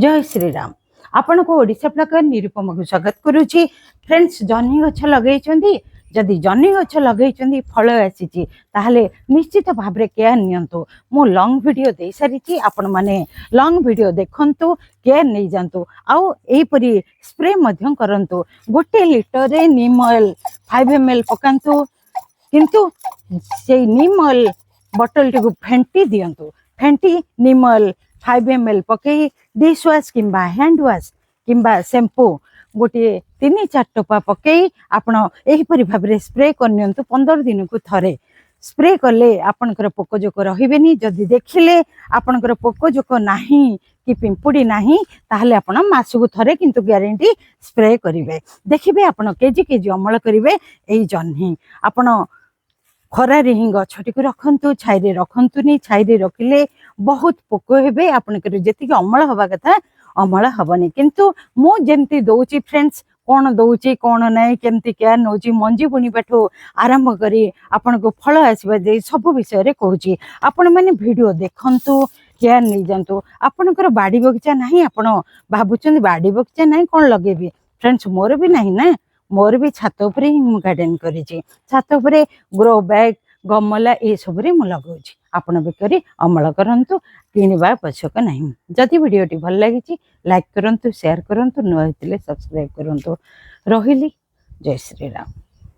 जय श्री राम। आपण को ओडिशा प्लकर निरुपम को स्वागत करुछि। फ्रेंड्स, जन्ही गछ लगै जदि जन्ही गछ लगै फल आसी ताहले निश्चित भाव में केयर नियंतु। मु लॉन्ग वीडियो दे सारी आपण माने लॉन्ग वीडियो देखंतु, केयर नहीं जानतु। आउ एपरी स्प्रे मध्यम करंतु। गोटे लिटर रे नीम ऑयल 5 ml पकांतु, किंतु से नीम ऑयल बोतल टी को फेंटी दियंतु। फेंटी नीम ऑयल 5 ml पकई डिश वाश किंबा हैंड वाश किंबा शैम्पू गोटे 3-4 टोपा पकई आपण एहीपरि भाव में स्प्रे करनियंतु। 15 दिन को थरे स्प्रे कले आपनकर पोकजोक रहिबेनी। जदि देखिले आपनकर पोकजोक नाही कि पिंपुड़ी नाही ताहले आपण मासुक थरे किंतु ग्यारंटी स्प्रे करिवे। देखिबे आपण केजी केजी अमल करिवे। एई जन्ही आपण खरारे हिं गछटी को रखंतु, छाईरे रखंतुनी। छाईरे रखिले बहुत पोक हेबे। आपनकर जेतिक अमल हवा कथा अमल हबनी। किंतु मु जेमती दउची फ्रेंड्स, कौन दउची कौन नहीं, केमती केयर नउची, मंजी बुणीबाठू आरंभ करी आपण को फल आसबा जे सब विषय रे कहूची। आपण माने वीडियो देखंतु, केयर नहीं जानतु। आपनकर बाड़ी बगीचा नहीं, आपण भाबुचंदी बाड़ी बगीचा नहीं कौन लगेबी। फ्रेंड्स, मोर भी नहीं ना, मोर भी छात उपरे ही गार्डन करिछि। छात उपरे ग्रो बैग गमला ए सब रे मु लगाउछि। आपण भी करी अमल करंतु, किनिबा आवश्यक नहीं। जदि वीडियोटी भल लागिछि लाइक करंतु, शेयर करंतु, नुआ होइतिले सब्सक्राइब करंतु। रहिली, जय श्री राम।